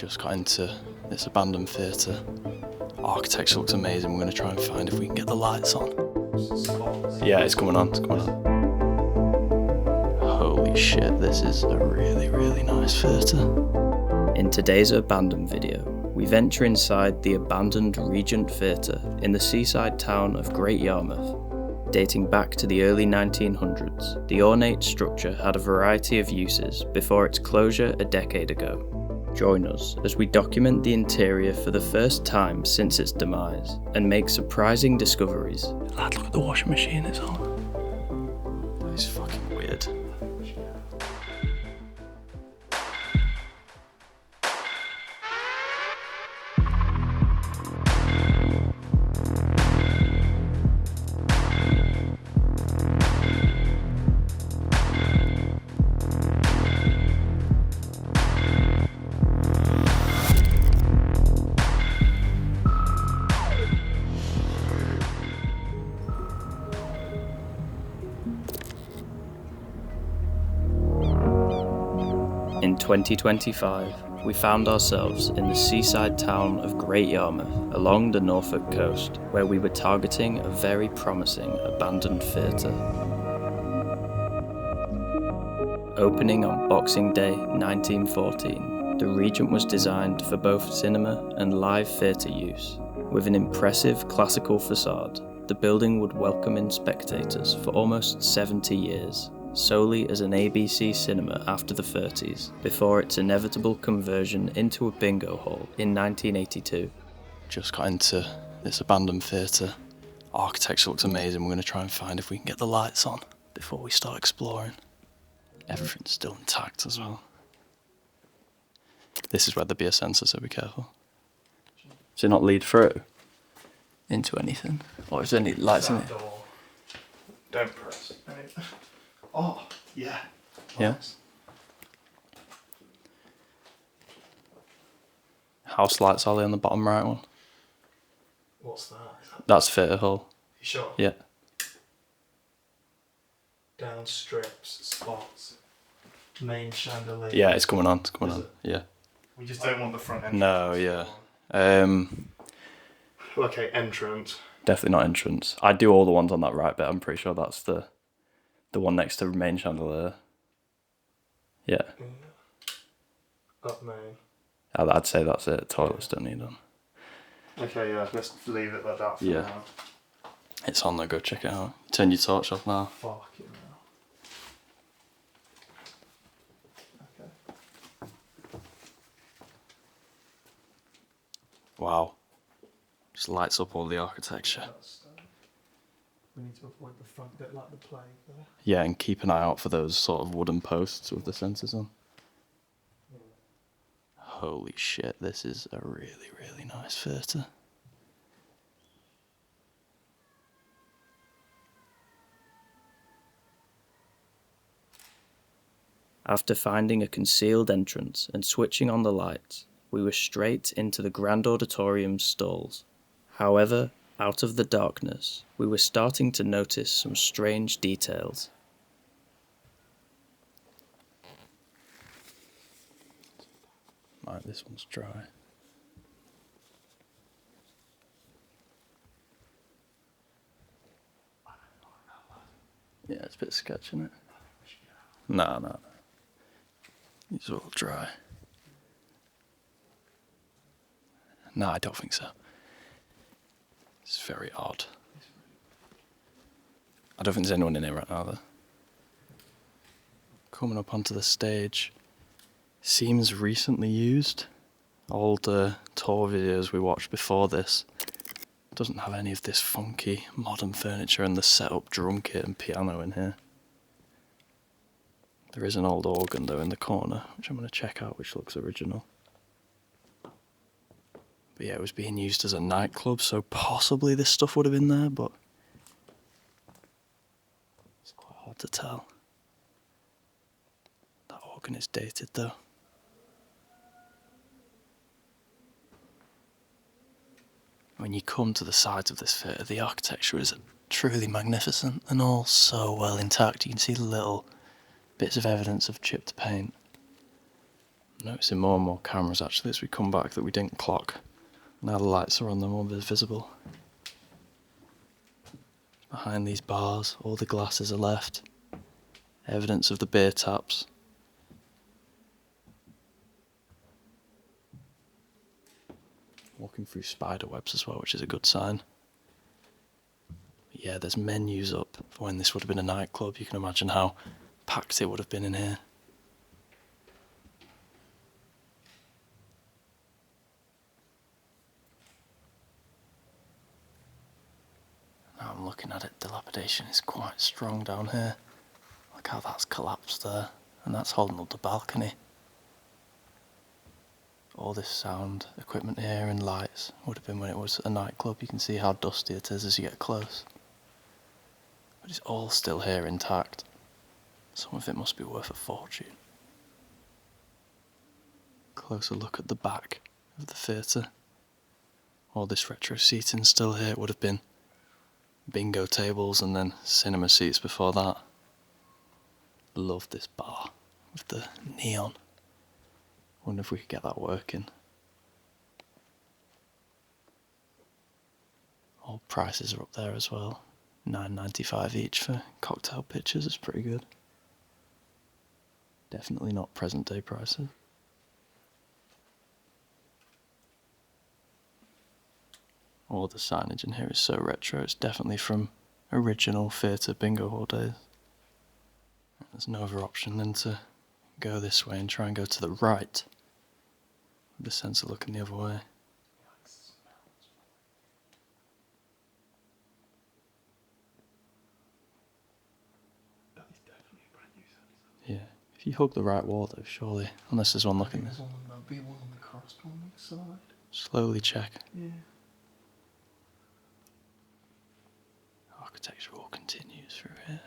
Just got into this abandoned theatre. Architecture looks amazing. We're going to try and find if we can get the lights on. Yeah, it's coming on, it's coming on. Holy shit, this is a really, really nice theatre. In today's Urbandoned video, we venture inside the abandoned Regent Theatre in the seaside town of Great Yarmouth. Dating back to the early 1900s, the ornate structure had a variety of uses before its closure a decade ago. Join us as we document the interior for the first time since its demise and make surprising discoveries. Lad, look at the washing machine it's on. That is fucking weird. In 2025, we found ourselves in the seaside town of Great Yarmouth along the Norfolk coast, where we were targeting a very promising abandoned theatre. Opening on Boxing Day 1914, the Regent was designed for both cinema and live theatre use. With an impressive classical facade, the building would welcome in spectators for almost 70 years. Solely as an ABC cinema after the 30s, before its inevitable conversion into a bingo hall in 1982. Just got into this abandoned theatre. Architecture looks amazing. We're going to try and find if we can get the lights on before we start exploring. Everything's still intact as well. This is where there'd be a sensor, so be careful. Does it not lead through into anything? Or is there any lights in it? Don't press. Oh, yeah. Yes. House lights are they on the bottom right one? What's that? That's theatre hall. You sure? Yeah. Down strips, spots, main chandelier. Yeah, it's coming on. It's coming Is on. it? Yeah. We just don't want the front entrance. No, yeah. Okay, entrance. Definitely not entrance. I do all the ones on that right bit. I'm pretty sure that's the one next to main chandelier. Yeah. Up main. I'd say that's it. Toilets don't need them. Okay, yeah, let's leave it like that for Yeah. now. It's on there, go check it out. Turn your torch off now. Fuck it now. Okay. Wow. Just lights up all the architecture. We need to avoid the front bit like the plague there. Yeah, and keep an eye out for those sort of wooden posts with the sensors on. Yeah. Holy shit, this is a really, really nice theatre. After finding a concealed entrance and switching on the lights, we were straight into the Grand Auditorium's stalls. However, out of the darkness, we were starting to notice some strange details. Right, this one's dry. Yeah, it's a bit sketchy, isn't it? No. These are all dry. No, I don't think so. It's very odd. I don't think there's anyone in here right now, though. Coming up onto the stage. Seems recently used. Old tour videos we watched before this doesn't have any of this funky modern furniture and the set-up drum kit and piano in here. There is an old organ, though, in the corner, which I'm going to check out, which looks original. But yeah, it was being used as a nightclub, so possibly this stuff would have been there, but it's quite hard to tell. That organ is dated, though. When you come to the sides of this theatre, the architecture is truly magnificent and all so well intact. You can see little bits of evidence of chipped paint. I'm noticing more and more cameras actually as we come back that we didn't clock. Now the lights are on, they're more visible. Behind these bars, all the glasses are left. Evidence of the beer taps. Walking through spider webs as well, which is a good sign. But yeah, there's menus up for when this would have been a nightclub. You can imagine how packed it would have been in here. Now I'm looking at it, dilapidation is quite strong down here. Look how that's collapsed there, and that's holding up the balcony. All this sound equipment here and lights would have been when it was a nightclub. You can see how dusty it is as you get close. But it's all still here intact. Some of it must be worth a fortune. Closer look at the back of the theatre. All this retro seating still here. It would have been bingo tables and then cinema seats before that. Love this bar with the neon. Wonder if we could get that working. All prices are up there as well. $9.95 each for cocktail pitchers is pretty good. Definitely not present day prices. All the signage in here is so retro, it's definitely from original theatre bingo hall days. There's no other option than to go this way and try and go to the right. With the sensor looking the other way. That is definitely a brand new sensor. Yeah, if you hug the right wall though, surely, unless there's one looking There's there'll be one on the corresponding side. slowly check. Yeah. Architecture all continues through here.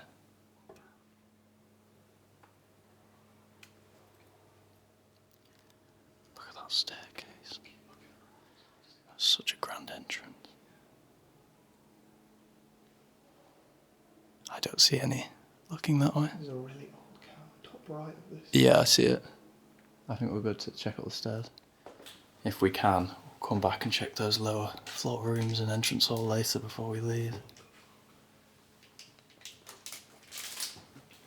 Look at that staircase. That's such a grand entrance. I don't see any looking that way. There's a really old car top right of this. Yeah, I see it. I think we'll go to check out the stairs. If we can, we'll come back and check those lower floor rooms and entrance hall later before we leave.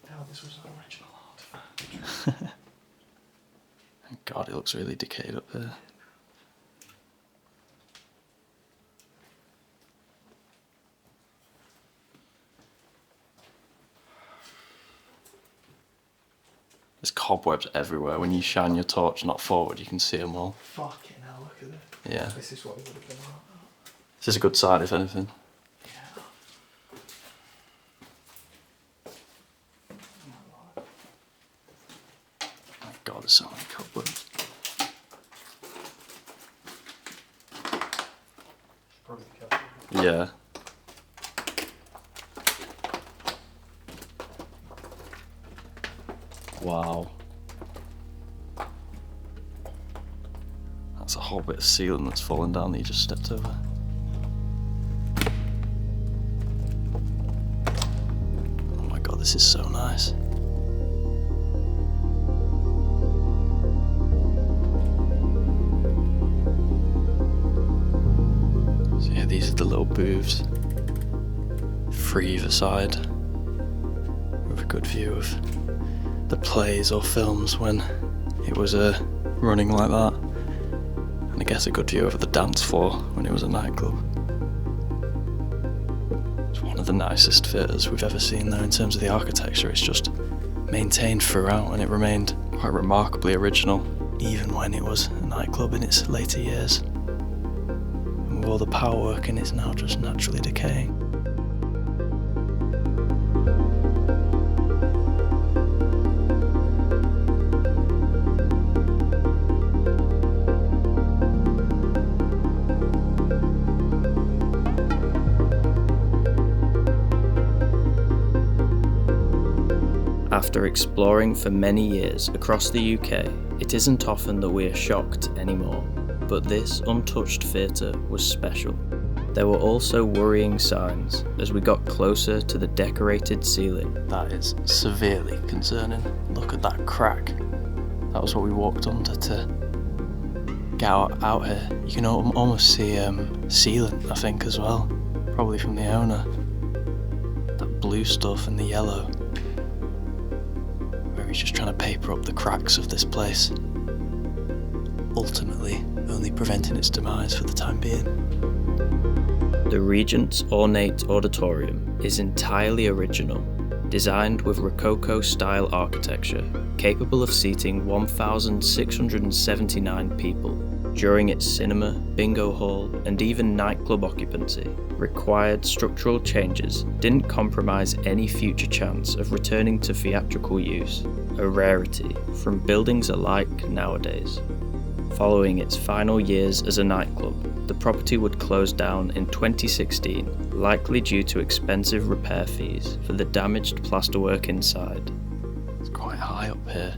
Now this was an original artifact. Thank God, it looks really decayed up here. There's cobwebs everywhere. When you shine your torch not forward, you can see them all. Fucking hell, look at this. Yeah. This is what it would have been like. This is a good sign, if anything. Yeah. My God, there's so many cobwebs. Probably the capsule. Yeah. Wow. That's a whole bit of ceiling that's fallen down that you just stepped over. Oh my God, this is so nice. So yeah, these are the little booths. Free either side. With a good view of the plays or films when it was running like that, and I guess a good view over the dance floor when it was a nightclub. It's one of the nicest theatres we've ever seen though in terms of the architecture. It's just maintained throughout and it remained quite remarkably original even when it was a nightclub in its later years. And with all the power working, it's now just naturally decaying. After exploring for many years across the UK, it isn't often that we are shocked anymore, but this Untouched Theatre was special. There were also worrying signs as we got closer to the decorated ceiling. That is severely concerning. Look at that crack. That was what we walked under to get out here. You can almost see sealant, I think, as well. Probably from the owner. That blue stuff and the yellow. Where he's just trying to paper up the cracks of this place. Ultimately, only preventing its demise for the time being. The Regent's ornate auditorium is entirely original, designed with Rococo-style architecture, capable of seating 1,679 people. During its cinema, bingo hall, and even nightclub occupancy, required structural changes didn't compromise any future chance of returning to theatrical use, a rarity from buildings alike nowadays. Following its final years as a nightclub, the property would close down in 2016, likely due to expensive repair fees for the damaged plasterwork inside. It's quite high up here.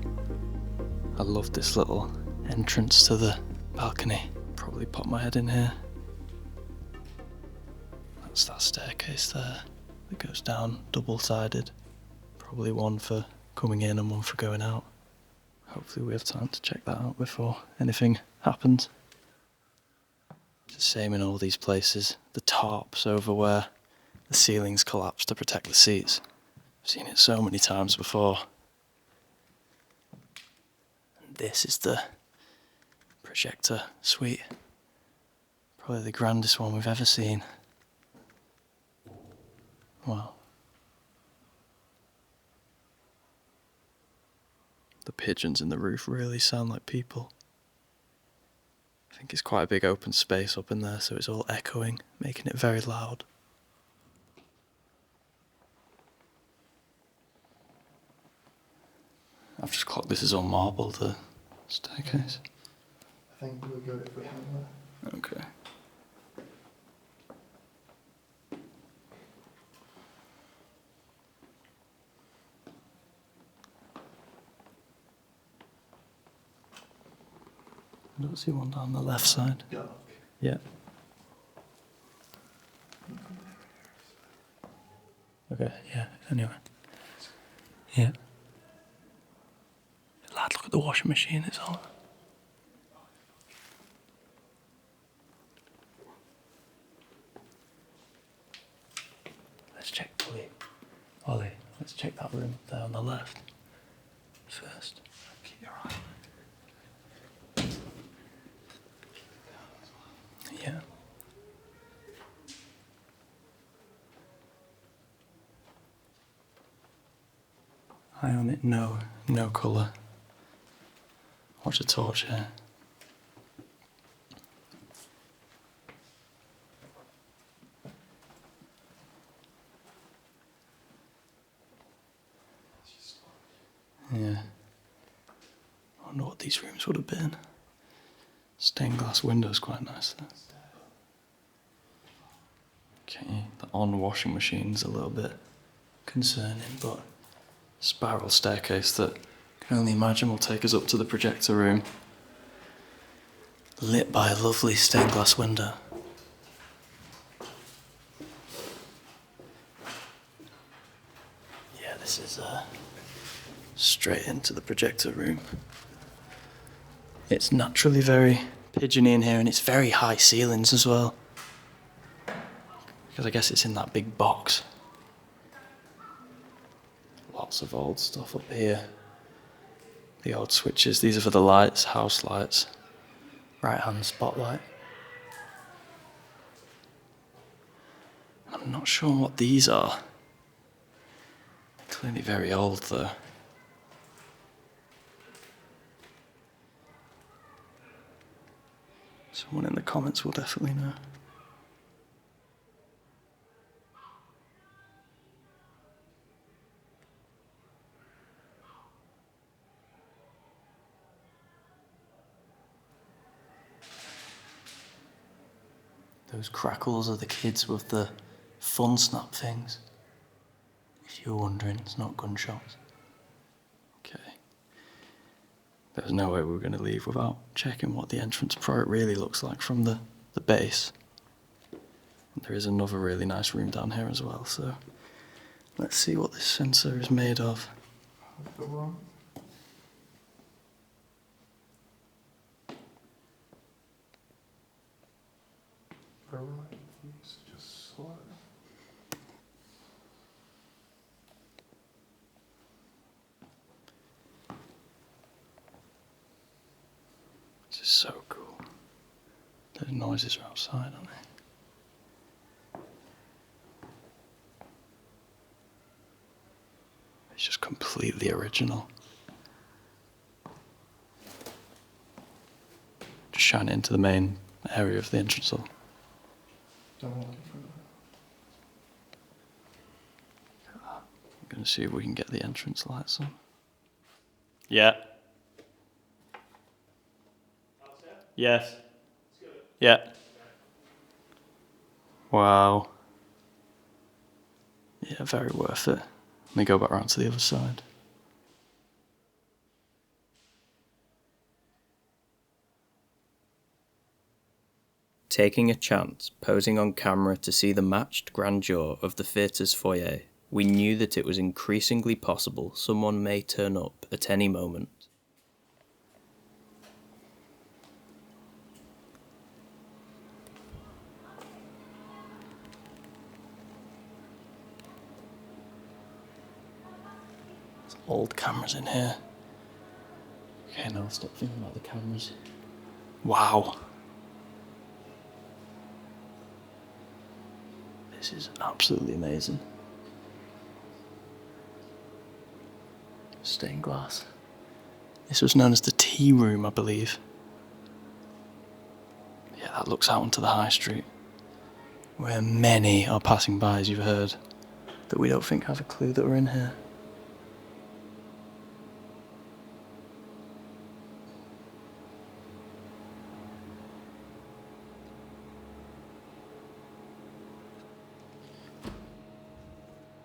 I love this little entrance to the balcony. Probably pop my head in here. That's that staircase there that goes down, double-sided. Probably one for coming in and one for going out. Hopefully we have time to check that out before anything happens. It's the same in all these places. The tarps over where the ceilings collapse to protect the seats. I've seen it so many times before. And this is the Projector suite. Probably the grandest one we've ever seen. Wow. The pigeons in the roof really sound like people. I think it's quite a big open space up in there, so it's all echoing, making it very loud. I've just clocked this is all marble, the staircase. I think we'll go if we have that. Okay. I don't see one down the left side. Dark. Yeah. Okay, yeah, anyway. Yeah. Lad, look at the washing machine, it's on. Let's check, Ollie, let's check that room there on the left first. Keep your eye on it. Yeah. Eye on it, no colour. Watch a torch here. Yeah. I wonder what these rooms would have been. Stained glass windows quite nice there. Okay, the on washing machine's a little bit concerning, but spiral staircase that I can only imagine will take us up to the projector room. Lit by a lovely stained glass window. Yeah, this is straight into the projector room. It's naturally very pigeony in here, and it's very high ceilings as well. Because I guess it's in that big box. Lots of old stuff up here. The old switches, these are for the lights, house lights. Right hand spotlight. I'm not sure what these are. They're clearly very old though. Someone in the comments will definitely know. Those crackles are the kids with the fun snap things. If you're wondering, it's not gunshots. Okay. There's no way we were going to leave without checking what the entrance product really looks like from the base. And there is another really nice room down here as well, so let's see what this sensor is made of. Go wrong. Alright, just slow. This is so cool. The noises are outside, aren't they? It's just completely original. Just shine it into the main area of the entrance hall. Don't want to through I'm going to see if we can get the entrance lights on. Yeah. Yes. Yeah. Wow. Yeah, very worth it. Let me go back around to the other side. Taking a chance, posing on camera to see the matched grandeur of the theatre's foyer, we knew that it was increasingly possible someone may turn up at any moment. There's old cameras in here. Okay, now I'll stop thinking about the cameras. Wow. This is absolutely amazing. Stained glass. This was known as the tea room, I believe. Yeah, that looks out onto the high street, where many are passing by, as you've heard, that we don't think have a clue that we're in here.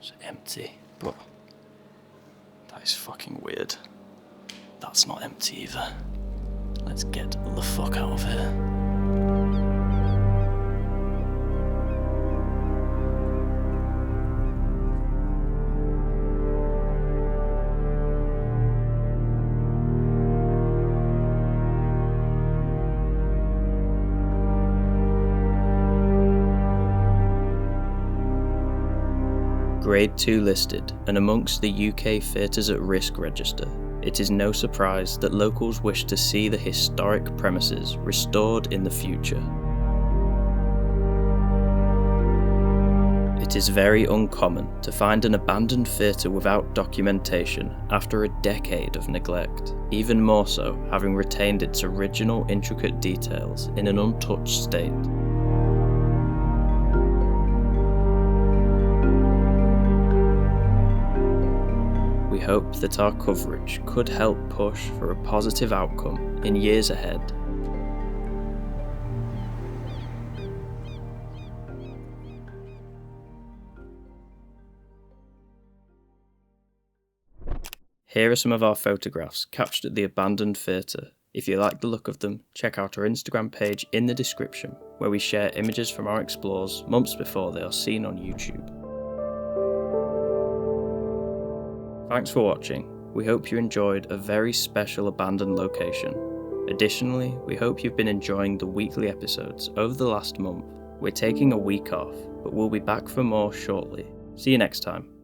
It's empty, but that is fucking weird. That's not empty either. Let's get the fuck out of here. Grade 2 listed and amongst the UK Theatres at Risk register, it is no surprise that locals wish to see the historic premises restored in the future. It is very uncommon to find an abandoned theatre without documentation after a decade of neglect, even more so having retained its original intricate details in an untouched state. We hope that our coverage could help push for a positive outcome in years ahead. Here are some of our photographs captured at the abandoned theatre. If you like the look of them, check out our Instagram page in the description, where we share images from our explores months before they are seen on YouTube. Thanks for watching. We hope you enjoyed a very special abandoned location. Additionally, we hope you've been enjoying the weekly episodes over the last month. We're taking a week off, but we'll be back for more shortly. See you next time.